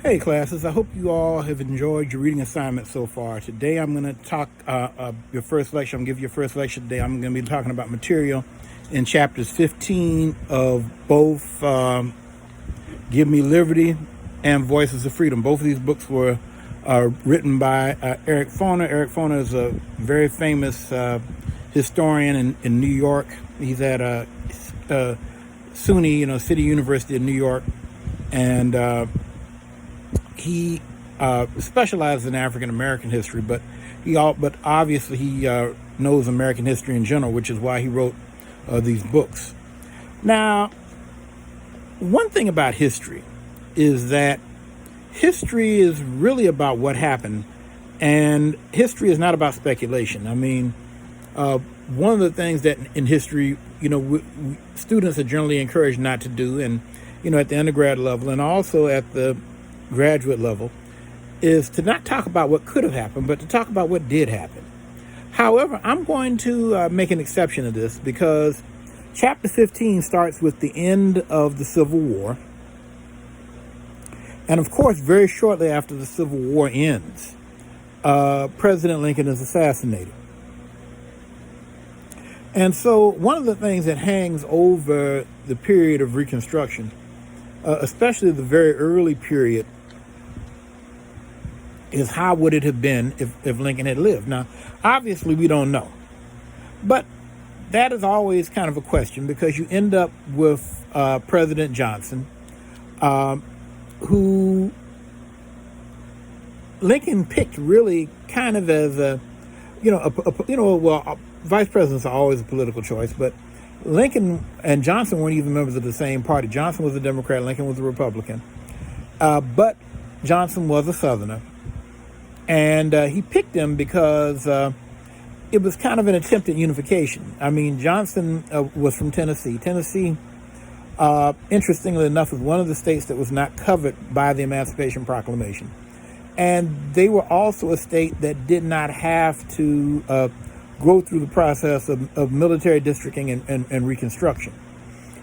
Hey classes, I hope you all have enjoyed your reading assignment so far. Today I'm going to talk your first lecture. I'm going to give you your first lecture today. I'm going to be talking about material in chapters 15 of both Give Me Liberty and Voices of Freedom. Both of these books were written by Eric Foner. Eric Foner is a very famous historian in New York. He's at SUNY, City University of New York, and he specializes in African American history, but obviously he knows American history in general, which is why he wrote these books. Now, one thing about history is that history is really about what happened, and history is not about speculation. I mean, one of the things that in history, students are generally encouraged not to do, and at the undergrad level and also at the graduate level, is to not talk about what could have happened, but to talk about what did happen. However, I'm going to make an exception to this because chapter 15 starts with the end of the Civil War. And of course, very shortly after the Civil War ends, President Lincoln is assassinated. And so one of the things that hangs over the period of Reconstruction, especially the very early period, is how would it have been if Lincoln had lived? Now, obviously, we don't know. But that is always kind of a question because you end up with President Johnson, who Lincoln picked really kind of as vice presidents are always a political choice, but Lincoln and Johnson weren't even members of the same party. Johnson was a Democrat, Lincoln was a Republican. But Johnson was a Southerner. And he picked him because it was kind of an attempt at unification. I mean, Johnson was from Tennessee. Tennessee, interestingly enough, was one of the states that was not covered by the Emancipation Proclamation. And they were also a state that did not have to go through the process of military districting and Reconstruction.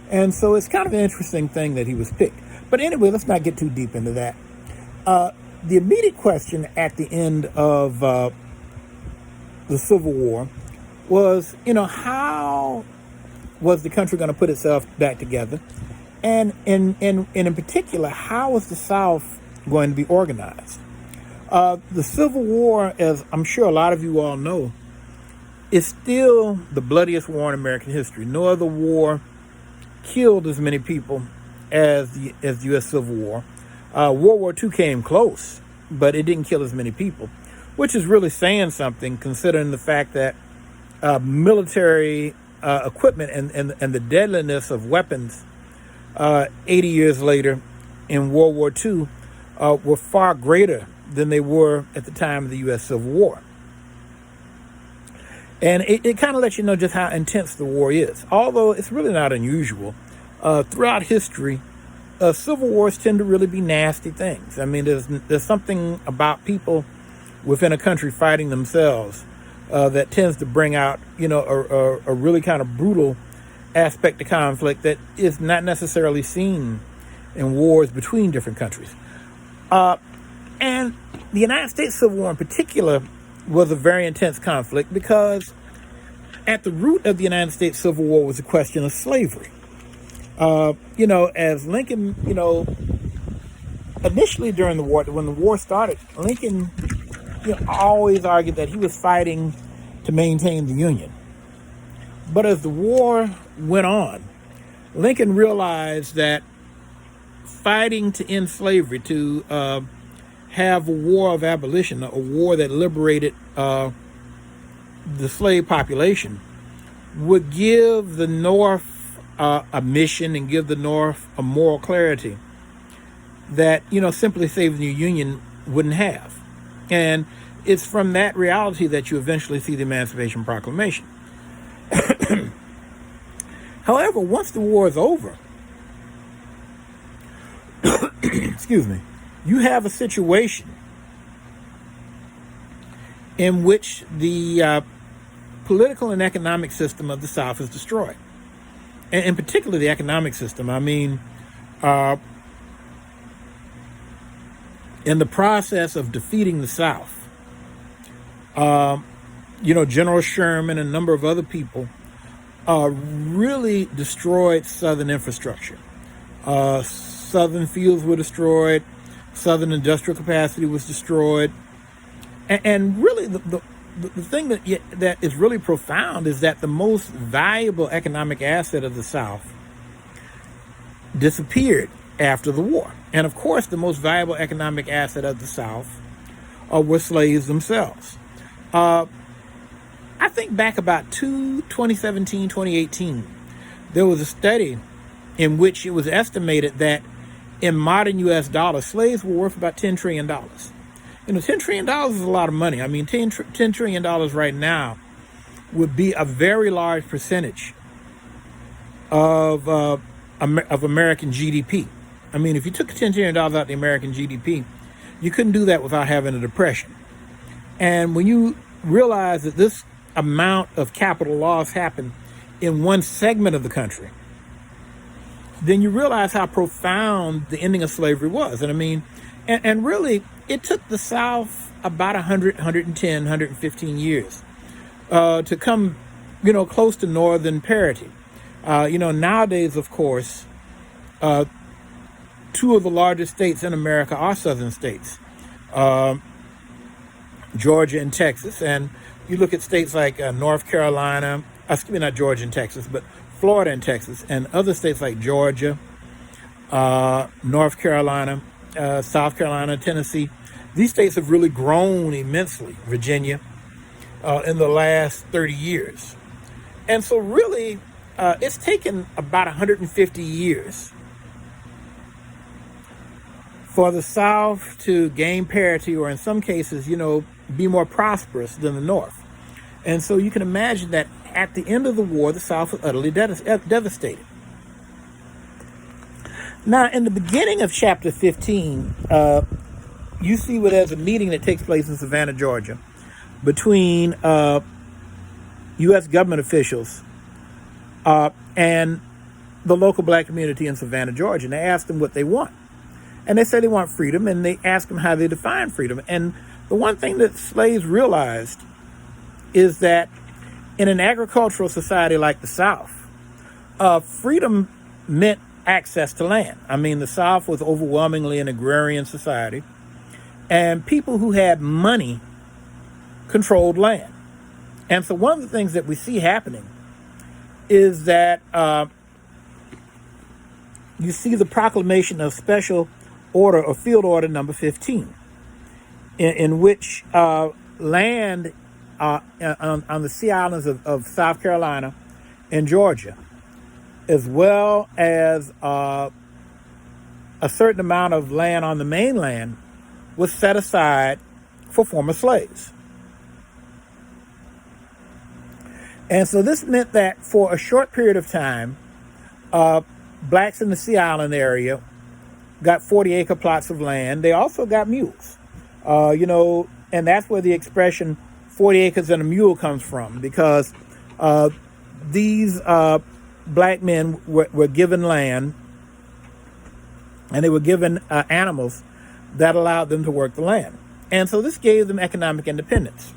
And so it's kind of an interesting thing that he was picked. But anyway, let's not get too deep into that. The immediate question at the end of the Civil War was, how was the country going to put itself back together? And in particular, how was the South going to be organized? The Civil War, as I'm sure a lot of you all know, is still the bloodiest war in American history. No other war killed as many people as the U.S. Civil War. World War II came close, but it didn't kill as many people, which is really saying something considering the fact that military equipment and the deadliness of weapons 80 years later in World War II were far greater than they were at the time of the U.S. Civil War. And it kind of lets you know just how intense the war is, although it's really not unusual. Throughout history, civil wars tend to really be nasty things. I mean, there's something about people within a country fighting themselves that tends to bring out, a really kind of brutal aspect of conflict that is not necessarily seen in wars between different countries. And the United States Civil War in particular was a very intense conflict because at the root of the United States Civil War was a question of slavery. As Lincoln, initially during the war, when the war started, Lincoln always argued that he was fighting to maintain the Union. But as the war went on, Lincoln realized that fighting to end slavery, to have a war of abolition, a war that liberated the slave population, would give the North a mission and give the North a moral clarity that, simply saving the Union wouldn't have. And it's from that reality that you eventually see the Emancipation Proclamation. However, once the war is over, excuse me, you have a situation in which the political and economic system of the South is destroyed. And in particular, the economic system. I mean, in the process of defeating the South, General Sherman and a number of other people really destroyed Southern infrastructure. Southern fields were destroyed. Southern industrial capacity was destroyed. And really, the thing that is really profound is that the most valuable economic asset of the South disappeared after the war. And of course, the most valuable economic asset of the South were slaves themselves. I think back about 2017, 2018, there was a study in which it was estimated that in modern U.S. dollars, slaves were worth about $10 trillion. $10 trillion is a lot of money. I mean, $10 trillion right now would be a very large percentage of American GDP. I mean, if you took $10 trillion out of the American GDP, you couldn't do that without having a depression. And when you realize that this amount of capital loss happened in one segment of the country, then you realize how profound the ending of slavery was. And I mean, and really, it took the South about 100, 110, 115 years to come, close to Northern parity. Nowadays, of course, two of the largest states in America are Southern states, Georgia and Texas. And you look at states like North Carolina, not Georgia and Texas, but Florida and Texas, and other states like Georgia, North Carolina, South Carolina, Tennessee. These states have really grown immensely, Virginia, in the last 30 years. And so really, it's taken about 150 years for the South to gain parity, or in some cases, be more prosperous than the North. And so you can imagine that at the end of the war, the South was utterly devastated. Now, in the beginning of chapter 15, you see where there's a meeting that takes place in Savannah, Georgia, between U.S. government officials and the local black community in Savannah, Georgia. And they ask them what they want. And they say they want freedom, and they ask them how they define freedom. And the one thing that slaves realized is that in an agricultural society like the South, freedom meant access to land. I mean, the South was overwhelmingly an agrarian society, and people who had money controlled land. And so one of the things that we see happening is that you see the proclamation of Special Order or Field Order number 15, in which land on the Sea Islands of South Carolina and Georgia, as well as a certain amount of land on the mainland, was set aside for former slaves. And so this meant that for a short period of time, blacks in the Sea Island area got 40-acre plots of land. They also got mules, and that's where the expression 40 acres and a mule comes from, because these black men were given land, and they were given animals that allowed them to work the land. And so this gave them economic independence.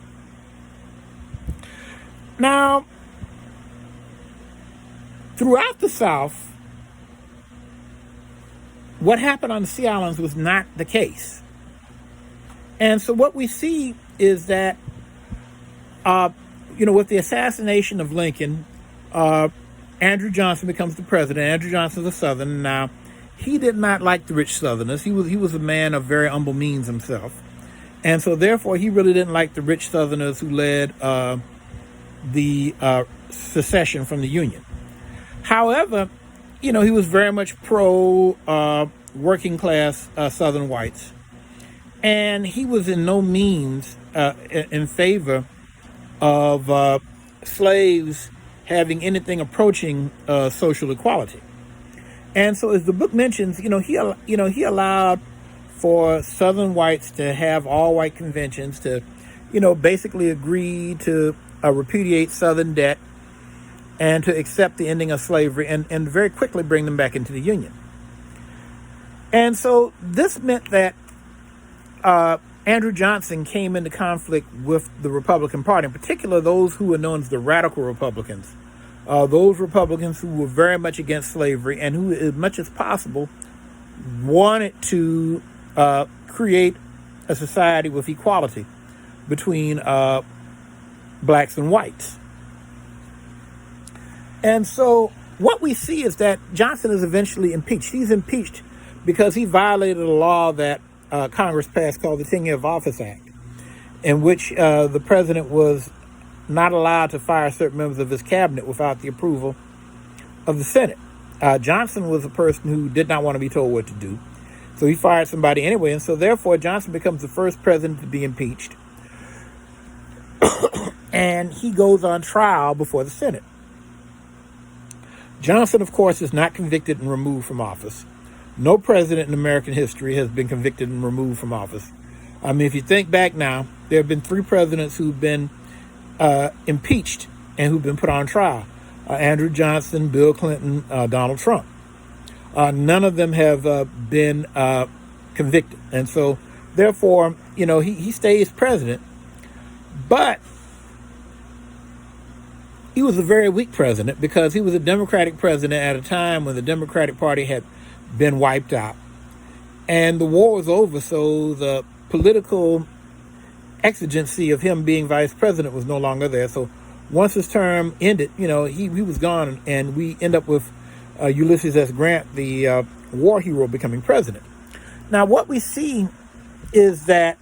Now, throughout the South, what happened on the Sea Islands was not the case. And so what we see is that, with the assassination of Lincoln, Andrew Johnson becomes the president. Andrew Johnson's a Southerner. Now, he did not like the rich Southerners. He was a man of very humble means himself. And so therefore, he really didn't like the rich Southerners who led the secession from the Union. However, he was very much pro working class Southern whites. And he was in no means in favor of slaves having anything approaching social equality. And so, as the book mentions, he allowed for Southern whites to have all white conventions to, basically agree to repudiate Southern debt and to accept the ending of slavery and very quickly bring them back into the Union. And so this meant that Andrew Johnson came into conflict with the Republican Party, in particular those who were known as the radical Republicans, those Republicans who were very much against slavery and who, as much as possible, wanted to create a society with equality between blacks and whites. And so what we see is that Johnson is eventually impeached. He's impeached because he violated a law that Congress passed called the 10-Year of Office Act, in which the president was not allowed to fire certain members of his cabinet without the approval of the Senate. Johnson was a person who did not want to be told what to do, so he fired somebody anyway, and so therefore Johnson becomes the first president to be impeached, and he goes on trial before the Senate. Johnson, of course, is not convicted and removed from office. No president in American history has been convicted and removed from office. I mean, if you think back now, there have been 3 presidents who've been impeached and who've been put on trial. Andrew Johnson, Bill Clinton, Donald Trump. None of them have been convicted. And so, therefore, he stays president. But he was a very weak president because he was a Democratic president at a time when the Democratic Party had been wiped out. And the war was over, so the political exigency of him being vice president was no longer there. So once his term ended, he was gone, and we end up with Ulysses S. Grant, the war hero, becoming president. Now, what we see is that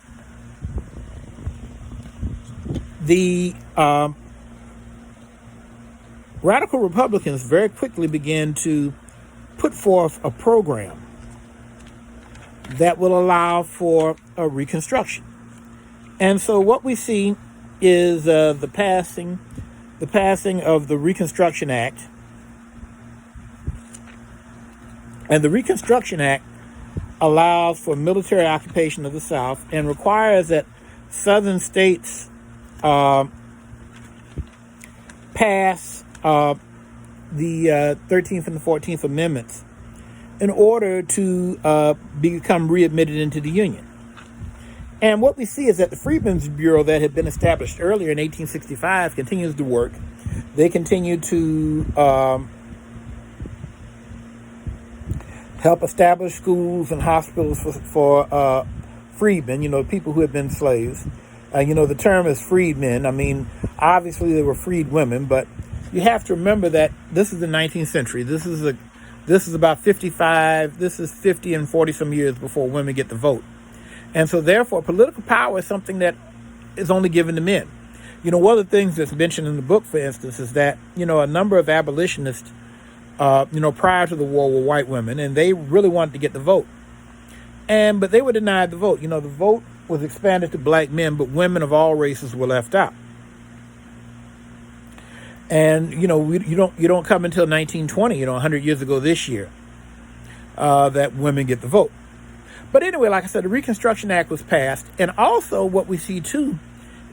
the radical Republicans very quickly began to put forth a program that will allow for a Reconstruction. And so what we see is the passing of the Reconstruction Act. And the Reconstruction Act allows for military occupation of the South and requires that Southern states pass the 13th and the 14th Amendments in order to become readmitted into the Union. And what we see is that the Freedmen's Bureau that had been established earlier in 1865 continues to work. They continue to help establish schools and hospitals for freedmen, people who had been slaves. The term is freedmen. I mean, obviously they were freed women, but you have to remember that this is the 19th century. This is about 55. This is 50 and 40 some years before women get the vote. And so therefore political power is something that is only given to men. One of the things that's mentioned in the book, for instance, is that, a number of abolitionists, prior to the war were white women, and they really wanted to get the vote. But they were denied the vote. The vote was expanded to black men, but women of all races were left out. And, you don't come until 1920, 100 years ago this year, that women get the vote. But anyway, like I said, the Reconstruction Act was passed. And also what we see, too,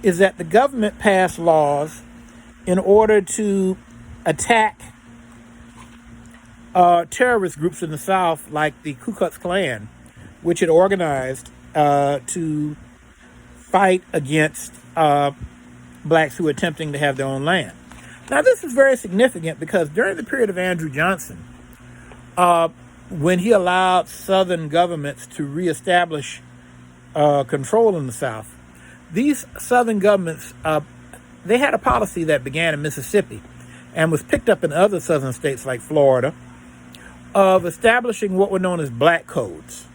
is that the government passed laws in order to attack terrorist groups in the South, like the Ku Klux Klan, which had organized to fight against blacks who were attempting to have their own land. Now, this is very significant because during the period of Andrew Johnson, when he allowed Southern governments to reestablish control in the South, these Southern governments, they had a policy that began in Mississippi and was picked up in other Southern states like Florida, of establishing what were known as black codes.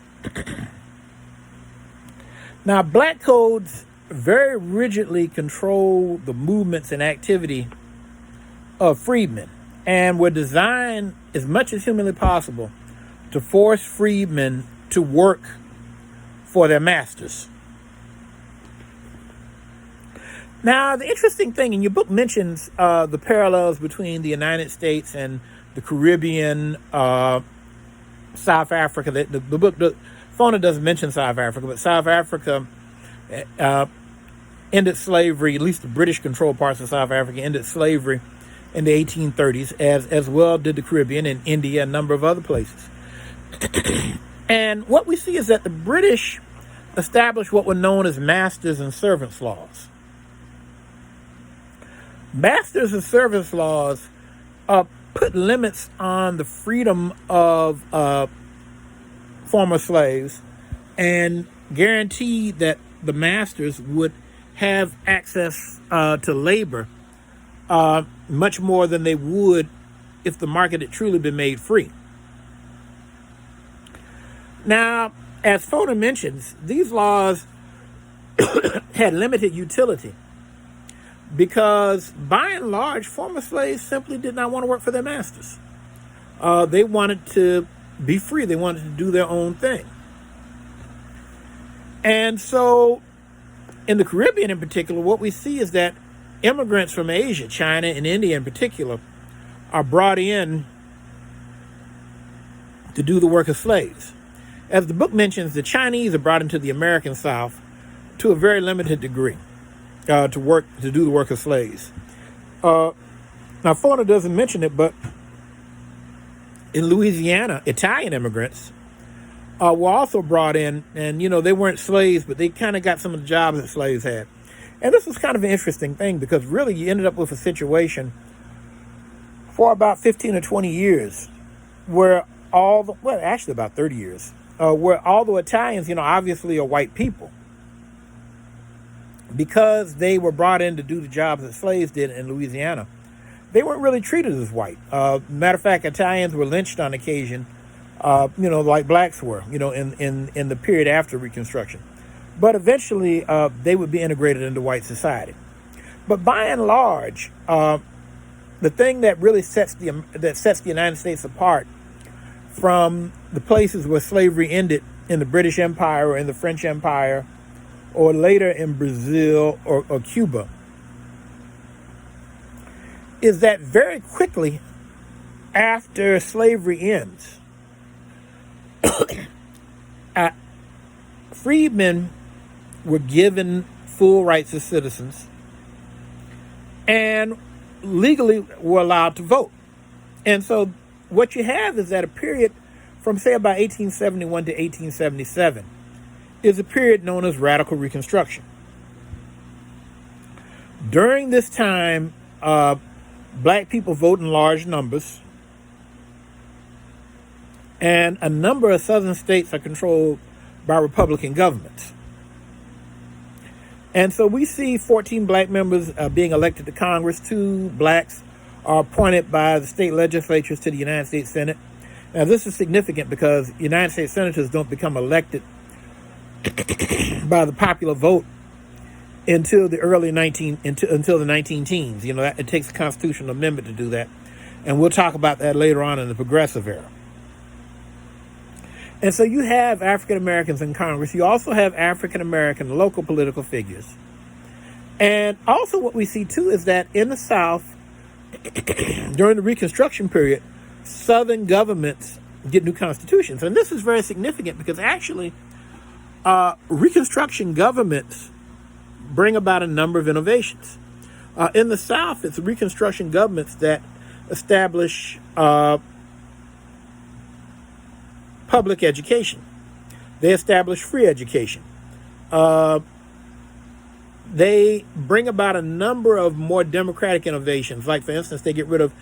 Now, black codes very rigidly control the movements and activity of freedmen and were designed as much as humanly possible to force freedmen to work for their masters. Now, the interesting thing, and your book mentions the parallels between the United States and the Caribbean, South Africa. The book, Fona doesn't mention South Africa, but South Africa ended slavery, at least the British-controlled parts of South Africa ended slavery in the 1830s, as well did the Caribbean and India and a number of other places. And what we see is that the British established what were known as masters and servants laws. Masters and servants laws put limits on the freedom of former slaves and guaranteed that the masters would have access to labor much more than they would if the market had truly been made free. Now, as Fona mentions, these laws had limited utility because, by and large, former slaves simply did not want to work for their masters. They wanted to be free. They wanted to do their own thing. And so, in the Caribbean in particular, what we see is that immigrants from Asia, China and India in particular, are brought in to do the work of slaves. As the book mentions, the Chinese are brought into the American South to a very limited degree to do the work of slaves. Now, Fauna doesn't mention it, but in Louisiana, Italian immigrants were also brought in, and they weren't slaves, but they kind of got some of the jobs that slaves had. And this was kind of an interesting thing because really you ended up with a situation for about 15 or 20 years where actually about 30 years, where all the Italians, obviously are white people, because they were brought in to do the jobs that slaves did in Louisiana, they weren't really treated as white. Matter of fact, Italians were lynched on occasion, like blacks were, in the period after Reconstruction. But eventually, they would be integrated into white society. But by and large, the thing that really sets the United States apart from the places where slavery ended in the British Empire or in the French Empire, or later in Brazil or Cuba, is that very quickly after slavery ends, freedmen were given full rights as citizens and legally were allowed to vote. And so what you have is that a period from, say, about 1871 to 1877 is a period known as Radical Reconstruction. During this time, black people vote in large numbers, and a number of southern states are controlled by Republican governments. And so we see 14 black members being elected to Congress. 2 blacks are appointed by the state legislatures to the United States Senate. Now, this is significant because United States senators don't become elected by the popular vote until the until the 19 teens. It takes a constitutional amendment to do that. And we'll talk about that later on in the Progressive era. And so you have African Americans in Congress. You also have African American local political figures. And also what we see too is that in the South, during the Reconstruction period, Southern governments get new constitutions. And this is very significant because actually Reconstruction governments bring about a number of innovations. In the South, it's Reconstruction governments that establish public education. They establish free education. They bring about a number of more democratic innovations. Like, for instance, they get rid of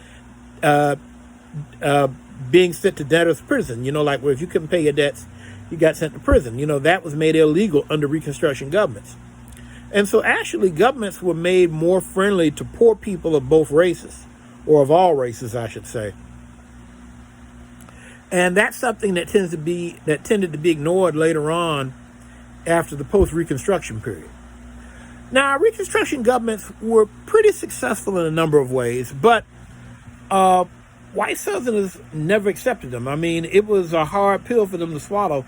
being sent to debtor's prison. Like where if you couldn't pay your debts, you got sent to prison. That was made illegal under Reconstruction governments. And so actually governments were made more friendly to poor people of both races, or of all races, I should say. And that's something that tended to be ignored later on after the post-Reconstruction period. Now, Reconstruction governments were pretty successful in a number of ways, but white Southerners never accepted them. I mean, it was a hard pill for them to swallow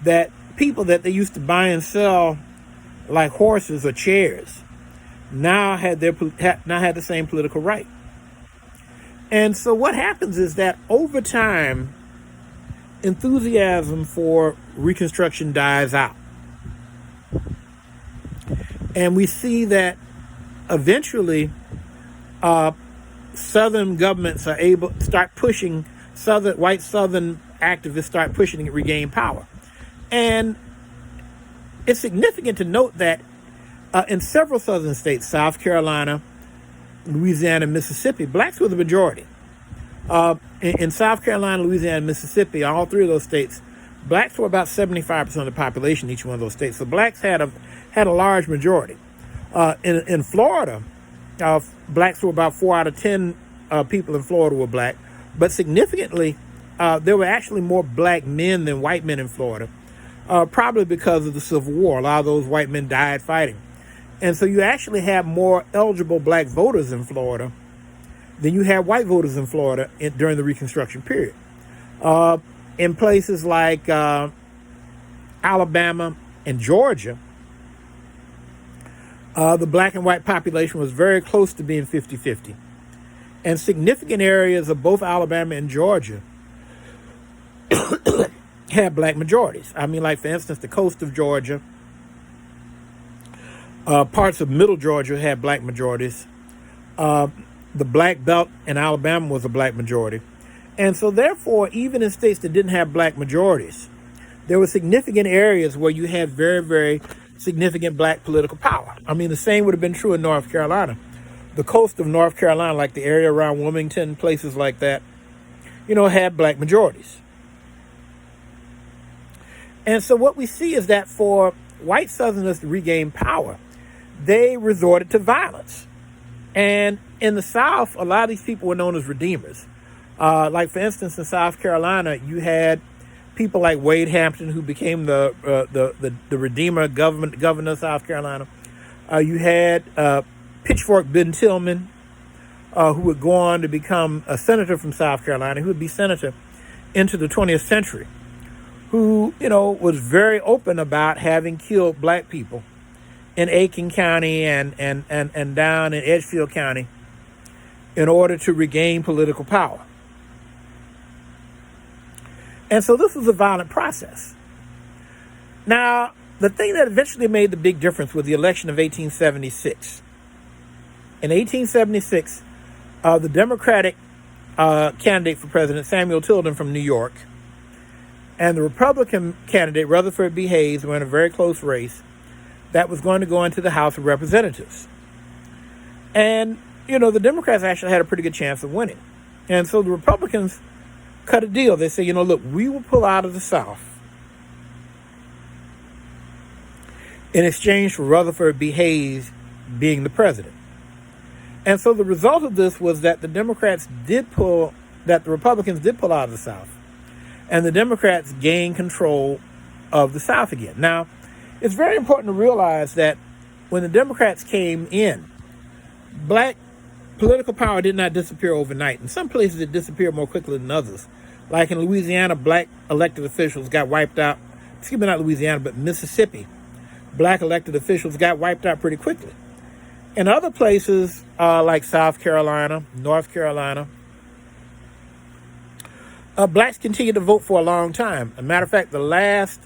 that people that they used to buy and sell like horses or chairs now had the same political right. And so what happens is that over time, enthusiasm for Reconstruction dies out. And we see that eventually Southern governments are able to start pushing, white Southern activists start pushing to regain power. And it's significant to note that in several southern states, South Carolina, Louisiana, and Mississippi, blacks were the majority. In South Carolina, Louisiana, and Mississippi, all three of those states, blacks were about 75% of the population in each one of those states. So blacks had a large majority. In Florida, blacks were about 4 out of 10 people in Florida were black. But significantly, there were actually more black men than white men in Florida, probably because of the Civil War. A lot of those white men died fighting. And so you actually have more eligible black voters in Florida than you had white voters in Florida during the Reconstruction period. In places like Alabama and Georgia, the black and white population was very close to being 50-50. And significant areas of both Alabama and Georgia had black majorities. I mean, like, for instance, the coast of Georgia, parts of middle Georgia had black majorities. The black belt in Alabama was a black majority. And so therefore, even in states that didn't have black majorities, there were significant areas where you had very, very significant black political power. I mean, the same would have been true in North Carolina. The coast of North Carolina, like the area around Wilmington, places like that, had black majorities. And so what we see is that for white Southerners to regain power, they resorted to violence. And in the South, a lot of these people were known as redeemers. Like, for instance, in South Carolina, you had people like Wade Hampton, who became the redeemer governor of South Carolina. You had Pitchfork Ben Tillman, who would go on to become a senator from South Carolina, who would be senator into the 20th century, who, was very open about having killed black people in Aiken County and down in Edgefield County in order to regain political power. And so this was a violent process. Now, the thing that eventually made the big difference was the election of 1876. In 1876, the Democratic candidate for president, Samuel Tilden from New York, and the Republican candidate, Rutherford B. Hayes, were in a very close race that was going to go into the House of Representatives. And, the Democrats actually had a pretty good chance of winning. And so the Republicans cut a deal. They say, look, we will pull out of the South in exchange for Rutherford B. Hayes being the president. And so the result of this was that the Republicans did pull out of the South, and the Democrats gained control of the South again. Now, it's very important to realize that when the Democrats came in, black political power did not disappear overnight. In some places, it disappeared more quickly than others. Like in Louisiana, black elected officials got wiped out. Excuse me, not Louisiana, but Mississippi. Black elected officials got wiped out pretty quickly. In other places, like South Carolina, North Carolina, blacks continued to vote for a long time. As a matter of fact, the last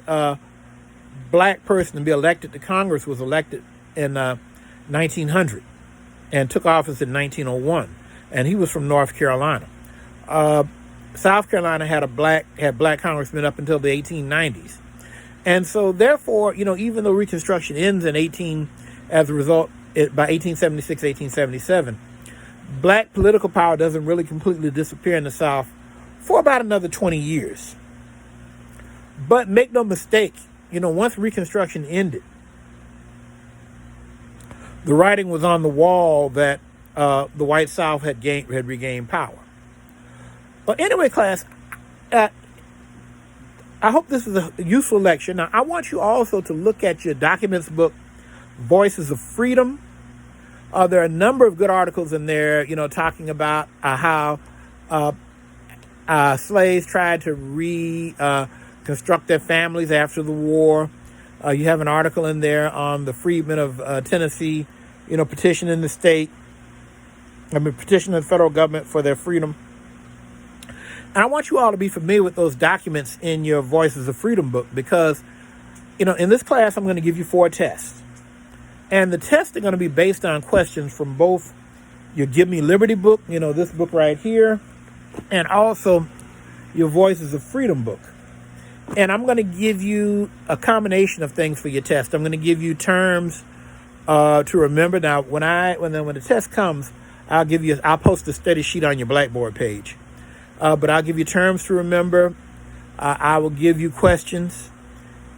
black person to be elected to Congress was elected in 1900 and took office in 1901. And he was from North Carolina. South Carolina had black congressmen up until the 1890s. And so therefore, even though Reconstruction ends by 1876, 1877, black political power doesn't really completely disappear in the South for about another 20 years. But make no mistake, once Reconstruction ended, the writing was on the wall that the white South had regained power. Well, anyway, class, I hope this is a useful lecture. Now, I want you also to look at your documents book, Voices of Freedom. There are a number of good articles in there, talking about how slaves tried to reconstruct their families after the war. You have an article in there on the freedmen of Tennessee, petitioning the petitioning the federal government for their freedom. And I want you all to be familiar with those documents in your Voices of Freedom book because, in this class, I'm going to give you 4 tests. And the tests are going to be based on questions from both your Give Me Liberty book, this book right here, and also your Voices of Freedom book. And I'm going to give you a combination of things for your test. I'm going to give you terms to remember. Now, when the test comes, I'll post a study sheet on your Blackboard page. But I'll give you terms to remember. I will give you questions,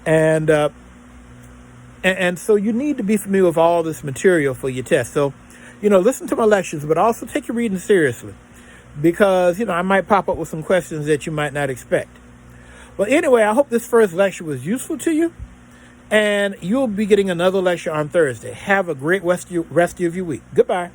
and so you need to be familiar with all this material for your test. So, listen to my lectures, but also take your reading seriously, because I might pop up with some questions that you might not expect. Well, anyway, I hope this first lecture was useful to you, and you'll be getting another lecture on Thursday. Have a great rest of your week. Goodbye.